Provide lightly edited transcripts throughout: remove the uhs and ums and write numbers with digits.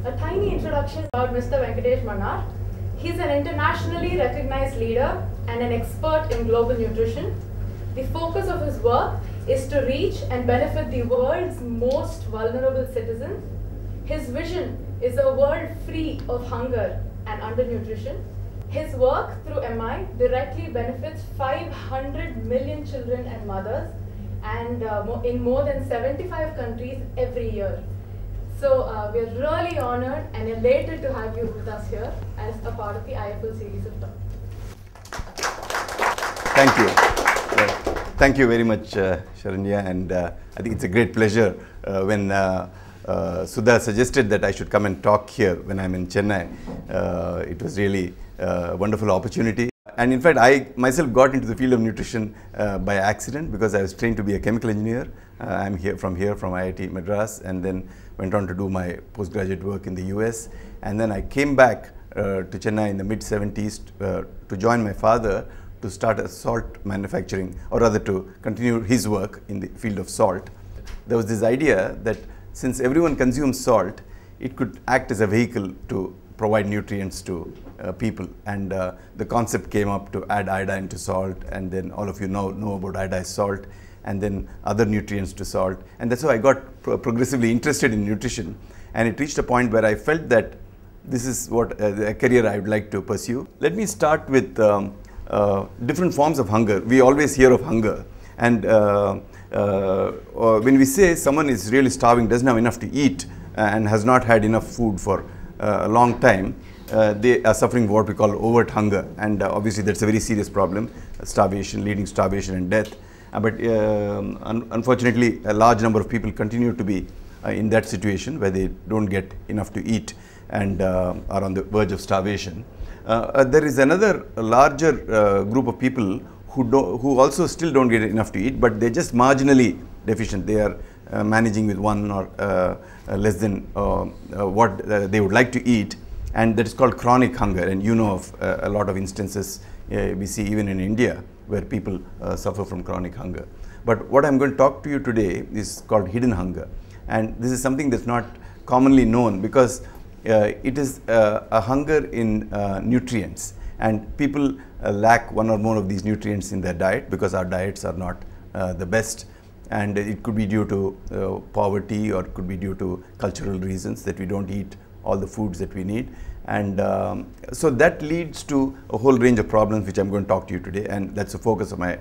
A tiny introduction about Mr. Venkatesh Mannar. He's an internationally recognized leader and an expert in global nutrition. The focus of his work is to reach and benefit the world's most vulnerable citizens. His vision is a world free of hunger and undernutrition. His work through MI directly benefits 500 million children and mothers, and in more than 75 countries every year. So we're really honored and elated to have you with us here as a part of the IFL series of talks. Thank you. Thank you very much, Sharanya, and I think it's a great pleasure when Sudha suggested that I should come and talk here when I'm in Chennai. It was really a wonderful opportunity. And in fact, I myself got into the field of nutrition by accident because I was trained to be a chemical engineer. I'm from IIT Madras, and then went on to do my postgraduate work in the US. And then I came back to Chennai in the mid-70s to join my father to start a salt manufacturing, or rather to continue his work in the field of salt. There was this idea that since everyone consumes salt, it could act as a vehicle to provide nutrients to people, and the concept came up to add iodine to salt, and then all of you know about iodized salt, and then other nutrients to salt, and that's how I got progressively interested in nutrition. And it reached a point where I felt that this is what a career I would like to pursue. Let me start with different forms of hunger. We always hear of hunger, and when we say someone is really starving, doesn't have enough to eat, and has not had enough food for a long time, they are suffering what we call overt hunger, and obviously that's a very serious problem, starvation, leading to starvation and death. But unfortunately, a large number of people continue to be in that situation where they don't get enough to eat and are on the verge of starvation. There is another larger group of people who also still don't get enough to eat, but they're just marginally deficient. They are managing with one or less than what they would like to eat, and that is called chronic hunger. And you know of a lot of instances we see even in India where people suffer from chronic hunger. But what I'm going to talk to you today is called hidden hunger, and this is something that's not commonly known because it is a hunger in nutrients, and people lack one or more of these nutrients in their diet because our diets are not the best, and it could be due to poverty, or it could be due to cultural reasons that we don't eat all the foods that we need, and so that leads to a whole range of problems which I'm going to talk to you today, and that's the focus of my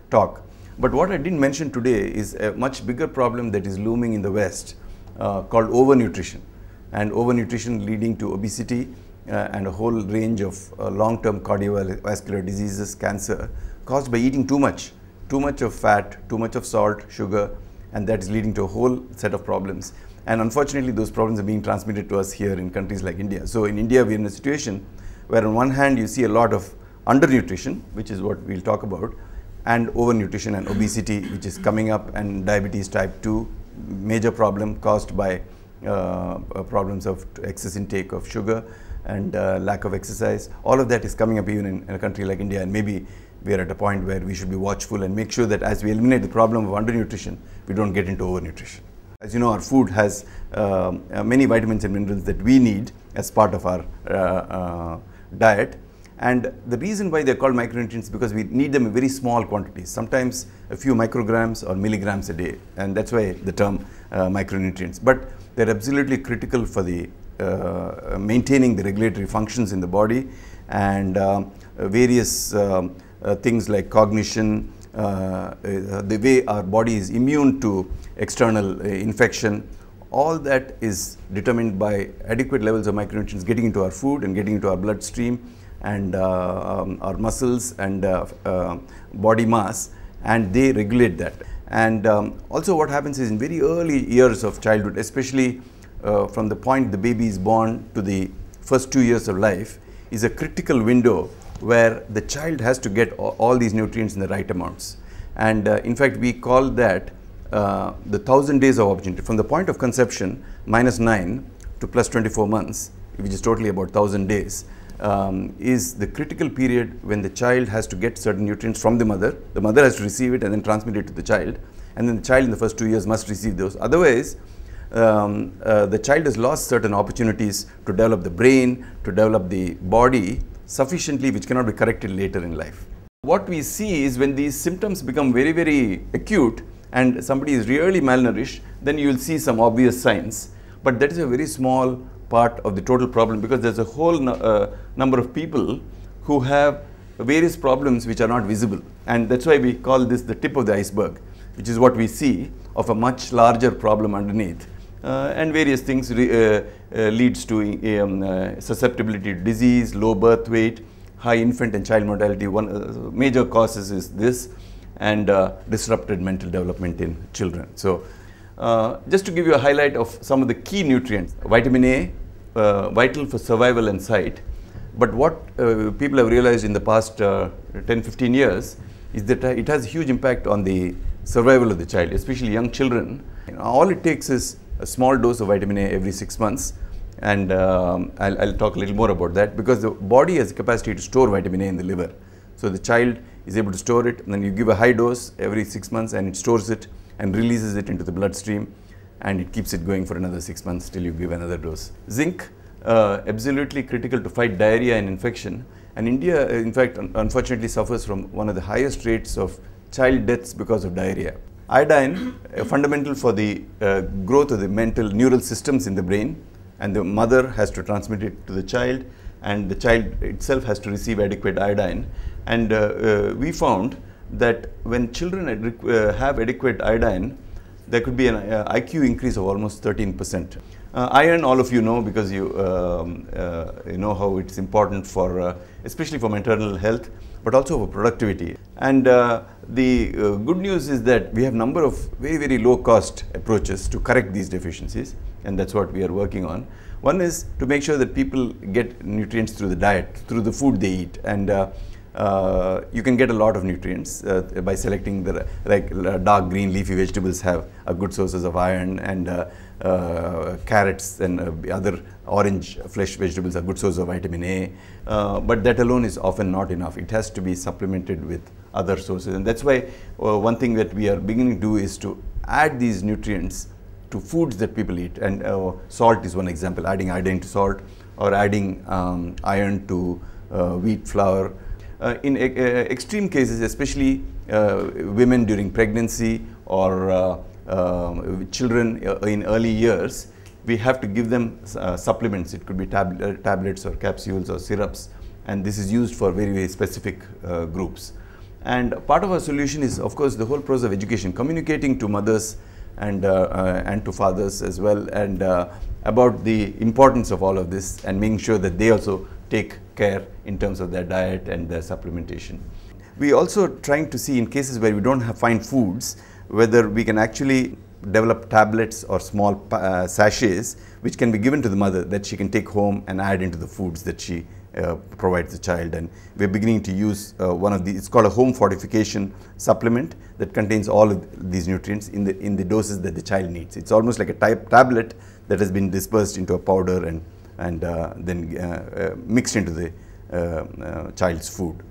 talk. But what I didn't mention today is a much bigger problem that is looming in the West called overnutrition, and overnutrition leading to obesity and a whole range of long-term cardiovascular diseases, cancer, caused by eating too much of fat, too much of salt, sugar, and that is leading to a whole set of problems. And unfortunately, those problems are being transmitted to us here in countries like India. So in India, we're in a situation where on one hand you see a lot of undernutrition, which is what we'll talk about, and overnutrition and obesity, which is coming up, and diabetes type 2, major problem caused by problems of excess intake of sugar and lack of exercise. All of that is coming up even in a country like India, and maybe we are at a point where we should be watchful and make sure that as we eliminate the problem of undernutrition, we don't get into overnutrition. As you know, our food has many vitamins and minerals that we need as part of our diet, and the reason why they're called micronutrients is because we need them in very small quantities, sometimes a few micrograms or milligrams a day, and that's why the term micronutrients. But they're absolutely critical for the maintaining the regulatory functions in the body, and various things like cognition, the way our body is immune to external infection, all that is determined by adequate levels of micronutrients getting into our food and getting into our bloodstream and our muscles and body mass, and they regulate that. And also what happens is in very early years of childhood, especially from the point the baby is born to the first 2 years of life, is a critical window where the child has to get all these nutrients in the right amounts. And in fact, we call that the 1000 days of opportunity, from the point of conception -9 to +24 months, which is totally about 1000 days, is the critical period when the child has to get certain nutrients from the mother. The mother has to receive it and then transmit it to the child, and then the child in the first 2 years must receive those. Otherwise, the child has lost certain opportunities to develop the brain, to develop the body sufficiently, which cannot be corrected later in life. What we see is when these symptoms become very, very acute and somebody is really malnourished, then you will see some obvious signs. But that is a very small part of the total problem, because there's a whole number of people who have various problems which are not visible. And that's why we call this the tip of the iceberg, which is what we see of a much larger problem underneath. And various things leads to susceptibility to disease, low birth weight, high infant and child mortality. One major causes is this, and disrupted mental development in children. So just to give you a highlight of some of the key nutrients, vitamin A, vital for survival and sight. But what people have realized in the past 10-15 years is that it has a huge impact on the survival of the child, especially young children. All it takes is a small dose of vitamin A every 6 months, and I'll talk a little more about that, because the body has the capacity to store vitamin A in the liver. So the child is able to store it, and then you give a high dose every 6 months and it stores it and releases it into the bloodstream, and it keeps it going for another 6 months till you give another dose. Zinc, absolutely critical to fight diarrhea and infection, and India in fact unfortunately suffers from one of the highest rates of child deaths because of diarrhea. Iodine, fundamental for the growth of the mental neural systems in the brain, and the mother has to transmit it to the child, and the child itself has to receive adequate iodine. And we found that when children have adequate iodine, there could be an IQ increase of almost 13%. Iron, all of you know, because you know how it's important for, especially for maternal health, but also for productivity. And the good news is that we have a number of very, very low cost approaches to correct these deficiencies, and that's what we are working on. One is to make sure that people get nutrients through the diet, through the food they eat, and you can get a lot of nutrients by selecting the dark green leafy vegetables have a good sources of iron, and carrots and other orange flesh vegetables are good sources of vitamin A, but that alone is often not enough. It has to be supplemented with other sources, and that's why one thing that we are beginning to do is to add these nutrients to foods that people eat, and salt is one example, adding iodine to salt, or adding iron to wheat flour. In extreme cases, especially women during pregnancy or children in early years, we have to give them supplements. It could be tablets or capsules or syrups, and this is used for very, very specific groups. And part of our solution is, of course, the whole process of education, communicating to mothers and to fathers as well, and about the importance of all of this, and making sure that they also take care in terms of their diet and their supplementation. We also trying to see, in cases where we don't find foods, whether we can actually develop tablets or small sachets which can be given to the mother that she can take home and add into the foods that she provides the child. And we're beginning to use one of these. It's called a home fortification supplement that contains all of these nutrients in the doses that the child needs. It's almost like a tablet that has been dispersed into a powder and then mixed into the child's food.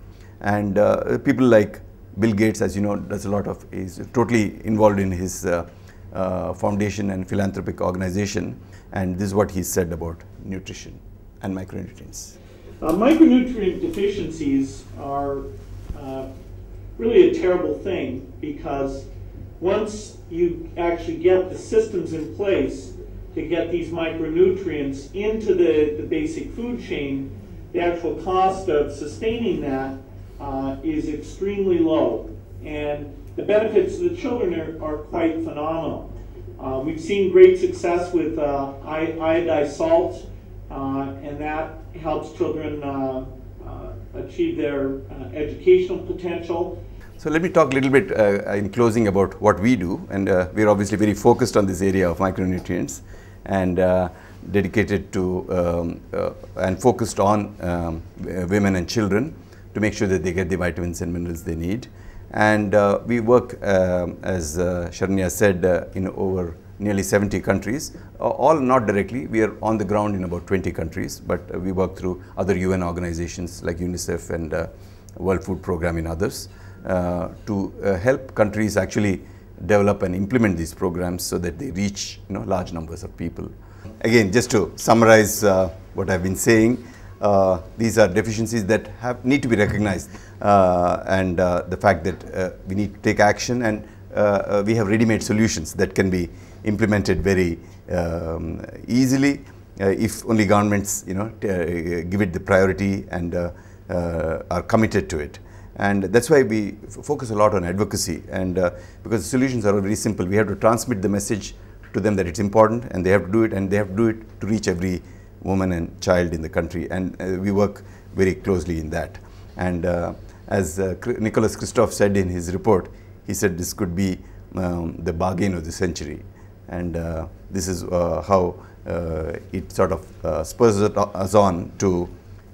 And people like Bill Gates, as you know, does a lot of, is totally involved in his foundation and philanthropic organization, and this is what he said about nutrition and micronutrients. Micronutrient deficiencies are really a terrible thing, because once you actually get the systems in place to get these micronutrients into the basic food chain, the actual cost of sustaining that is extremely low, and the benefits to the children are quite phenomenal. We've seen great success with iodized salt, and that helps children achieve their educational potential. So let me talk a little bit in closing about what we do, and we're obviously very focused on this area of micronutrients, and dedicated to and focused on women and children to make sure that they get the vitamins and minerals they need. And we work, as Sharanya said, in over nearly 70 countries, all not directly. We are on the ground in about 20 countries, but we work through other UN organizations like UNICEF and World Food Program and others to help countries actually develop and implement these programs so that they reach large numbers of people. Again, just to summarize what I've been saying, these are deficiencies that need to be recognized, and the fact that we need to take action, and we have ready-made solutions that can be implemented very easily if only governments give it the priority and are committed to it. And that's why we focus a lot on advocacy, and because the solutions are very simple. We have to transmit the message to them that it's important, and they have to do it, and they have to do it to reach every woman and child in the country, and we work very closely in that. And as Nicholas Kristof said in his report, he said this could be the bargain of the century, and this is how it sort of spurs us on to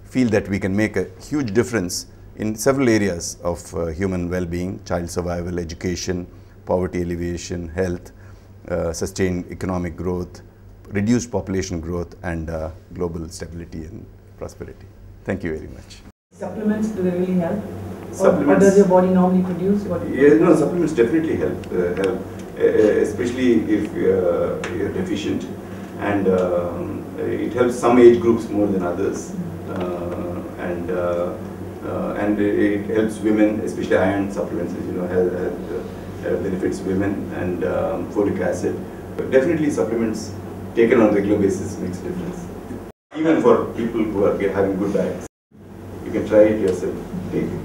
feel that we can make a huge difference in several areas of human well-being: child survival, education, poverty alleviation, health, sustained economic growth, reduced population growth, and global stability and prosperity. Thank you very much. Supplements, do they really help? Supplements. What does your body normally produce? No, supplements definitely help, especially if you're deficient, and it helps some age groups more than others, and it helps women, especially iron supplements, benefits women, and folic acid. But definitely supplements taken on a regular basis makes a difference. Even for people who are having good diets, you can try it yourself.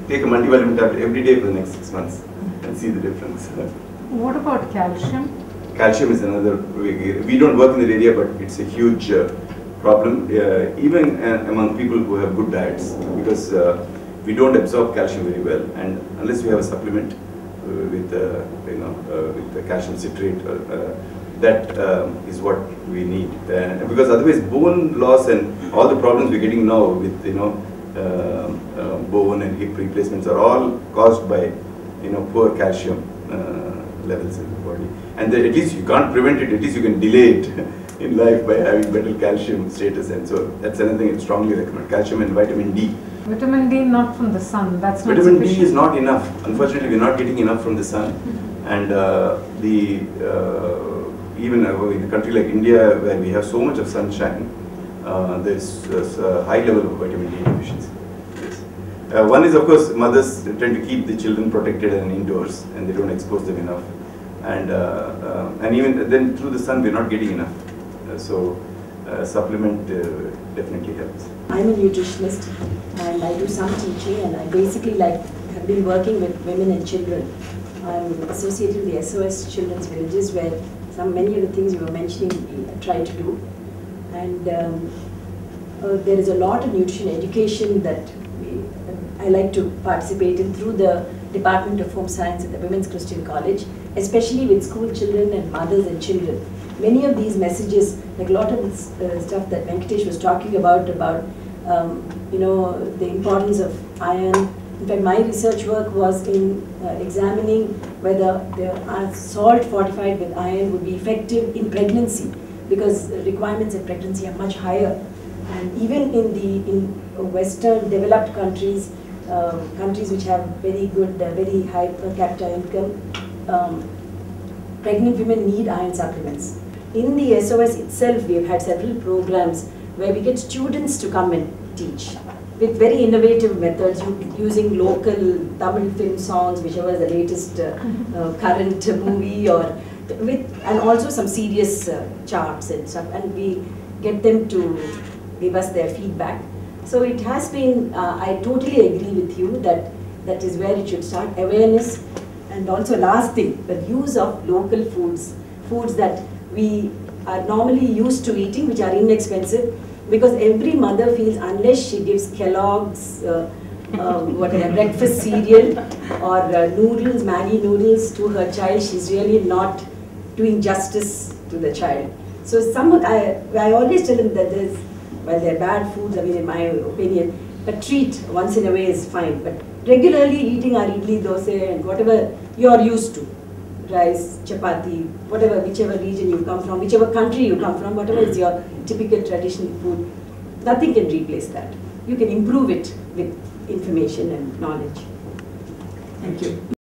Take a multivitamin tablet every day for the next 6 months and see the difference. What about calcium? Calcium is another, we don't work in that area, but it's a huge problem, even among people who have good diets, because we don't absorb calcium very well, and unless we have a supplement with the calcium citrate, that is what we need, because otherwise bone loss and all the problems we're getting now with bone and hip replacements are all caused by poor calcium levels in the body. And at least you can't prevent it, at least you can delay it in life by having better calcium status, and so that's another thing I strongly recommend: calcium and vitamin D. Vitamin D not from the sun, that's not Vitamin sufficient. D is not enough. Unfortunately, we're not getting enough from the sun, and even in a country like India, where we have so much of sunshine, there's a high level of vitamin D deficiency. Yes. One is, of course, mothers tend to keep the children protected and indoors, and they don't expose them enough. And even then, through the sun, we're not getting enough. So supplement definitely helps. I'm a nutritionist, and I do some teaching, and I basically have been working with women and children. I'm associated with the SOS Children's Villages, where many of the things you were mentioning I try to do. And there is a lot of nutrition education that I like to participate in through the Department of Home Science at the Women's Christian College, especially with school children and mothers and children. Many of these messages, like a lot of this stuff that Venkatesh was talking about the importance of iron. In fact, my research work was in examining whether the salt fortified with iron would be effective in pregnancy, because requirements in pregnancy are much higher. And even in Western developed countries, countries which have very good, very high per capita income, pregnant women need iron supplements. In the SOS itself, we have had several programs where we get students to come and teach with very innovative methods, using local Tamil film songs, whichever is the latest current movie, and also some serious charts and stuff, and we get them to give us their feedback. So it has been, I totally agree with you that is where it should start, awareness, and also last thing, the use of local foods that we are normally used to eating, which are inexpensive, because every mother feels unless she gives Kellogg's breakfast cereal or noodles, Maggi noodles to her child, she's really not doing justice to the child. So I always tell them that they're bad foods, in my opinion, but treat once in a way is fine. But regularly eating our idli, dosa, and whatever you're used to, rice, chapati, whichever region you come from, whichever country you come from, whatever is your typical traditional food, nothing can replace that. You can improve it with information and knowledge. Thank you.